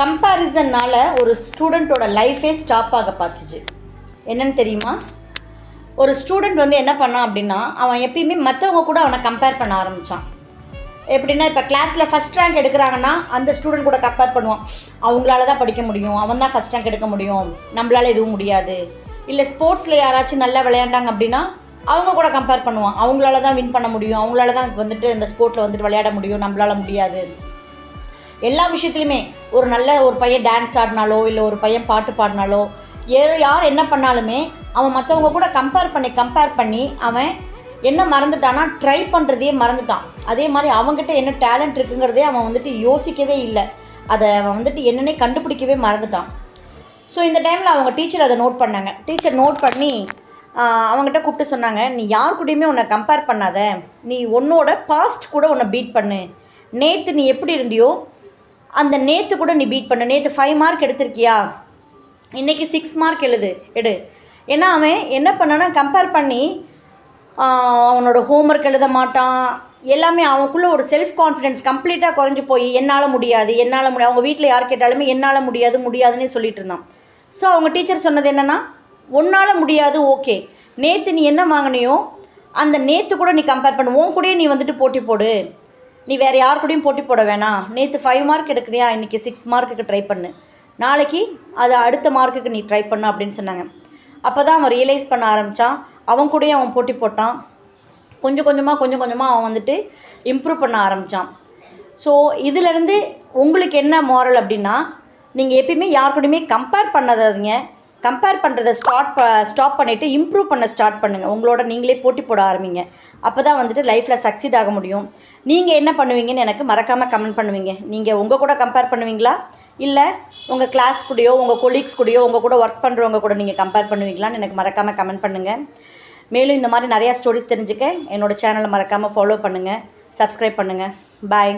கம்பேரிசன்னால் ஒரு ஸ்டூடெண்ட்டோட லைஃபே ஸ்டாப் ஆக பார்த்துச்சு. என்னன்னு தெரியுமா? ஒரு ஸ்டூடெண்ட் வந்து என்ன பண்ணான் அப்படின்னா, அவன் எப்பயுமே மற்றவங்க கூட அவனை கம்பேர் பண்ண ஆரம்பித்தான். எப்படின்னா, இப்போ கிளாஸில் ஃபஸ்ட் ரேங்க் எடுக்கிறாங்கன்னா அந்த ஸ்டூடெண்ட் கூட கம்பேர் பண்ணுவான். அவங்களால தான் படிக்க முடியும், அவன் தான் ஃபஸ்ட் ரேங்க் எடுக்க முடியும், நம்மளால எதுவும் முடியாது. இல்லை ஸ்போர்ட்ஸில் யாராச்சும் நல்லா விளையாண்டாங்க அப்படின்னா அவங்க கூட கம்பேர் பண்ணுவான். அவங்களால தான் வின் பண்ண முடியும், அவங்களால தான் வந்துட்டு இந்த ஸ்போர்ட்டில் வந்துட்டு விளையாட முடியும், நம்மளால முடியாது. எல்லா விஷயத்துலையுமே ஒரு பையன் டான்ஸ் ஆடினாலோ இல்லை ஒரு பையன் பாட்டு பாடினாலோ யார் என்ன பண்ணாலுமே அவன் மற்றவங்க கூட கம்பேர் பண்ணி அவன் என்ன மறந்துட்டான்னா ட்ரை பண்ணுறதையே மறந்துட்டான். அதே மாதிரி அவங்ககிட்ட என்ன டேலண்ட் இருக்குங்கிறதே அவன் வந்துட்டு யோசிக்கவே இல்லை. அதை அவன் வந்துட்டு என்னன்னே கண்டுபிடிக்கவே மறந்துட்டான். ஸோ இந்த டைமில் அவங்க டீச்சர் அதை நோட் பண்ணாங்க. டீச்சர் நோட் பண்ணி அவங்ககிட்ட கூப்பிட்டு சொன்னாங்க, நீ யார் கூடயுமே உன்னை கம்பேர் பண்ணாத, நீ உன்னோட பாஸ்ட் கூட உன்னை பீட் பண்ணு. நேற்று நீ எப்படி இருந்தியோ அந்த நேற்று கூட நீ பீட் பண்ணு. நேற்று 5 மார்க் எடுத்திருக்கியா, இன்றைக்கி 6 மார்க் எடு. ஏன்னா அவன் என்ன பண்ணான்னா கம்பேர் பண்ணி அவனோட ஹோம்ஒர்க் எழுத மாட்டான். எல்லாமே அவனுக்குள்ளே ஒரு செல்ஃப் கான்ஃபிடென்ஸ் கம்ப்ளீட்டாக குறைஞ்சி போய் என்னால் முடியாது. அவங்க வீட்டில் யார் கேட்டாலுமே என்னால் முடியாதுன்னே சொல்லிட்டு இருந்தான். ஸோ அவங்க டீச்சர் சொன்னது என்னென்னா, உன்னால் முடியாது, ஓகே, நேற்று நீ என்ன வாங்கினியோ அந்த நேற்று கூட நீ கம்பேர் பண்ணு. உன் கூடயே நீ வந்துட்டு போட்டி போடு, நீ வேறு யார் கூடயும் போட்டி போட வேணாம். நேற்று 5 மார்க் எடுக்கிறியா, இன்றைக்கி 6 மார்க்குக்கு ட்ரை பண்ணு, நாளைக்கு அது அடுத்த மார்க்குக்கு நீ ட்ரை பண்ணு அப்படின்னு சொன்னாங்க. அப்போ தான் அவன் ரியலைஸ் பண்ண ஆரம்பித்தான். அவன் கூடயே அவன் போட்டி போட்டான். கொஞ்சம் கொஞ்சமாக அவன் வந்துட்டு இம்ப்ரூவ் பண்ண ஆரம்பித்தான். ஸோ இதிலேருந்து உங்களுக்கு என்ன மாரல் அப்படின்னா, நீங்கள் எப்பயுமே யார் கூடயுமே கம்பேர் பண்ணாதீங்க. கம்பேர் பண்ணுறதை ஸ்டாப் பண்ணிவிட்டு இம்ப்ரூவ் பண்ண ஸ்டார்ட் பண்ணுங்கள். உங்களோட நீங்களே போட்டி போட ஆரம்பிங்க. அப்போ தான் வந்துட்டு லைஃப்பில் சக்சீட் ஆக முடியும். நீங்கள் என்ன பண்ணுவீங்கன்னு எனக்கு மறக்காமல் கமெண்ட் பண்ணுவீங்க. நீங்கள் உங்கள் கூட கம்பேர் பண்ணுவீங்களா, இல்லை உங்கள் கிளாஸ் கூடயோ உங்கள் கொலீக்ஸ் கூடயோ உங்கள் கூட ஒர்க் பண்ணுறவங்க கூட நீங்கள் கம்பேர் பண்ணுவீங்களான்னு எனக்கு மறக்காமல் கமெண்ட் பண்ணுங்கள். மேலும் இந்த மாதிரி நிறையா ஸ்டோரிஸ் தெரிஞ்சுக்க என்னோடய சேனலை மறக்காமல் ஃபாலோ பண்ணுங்கள், சப்ஸ்கிரைப் பண்ணுங்கள். பாய்.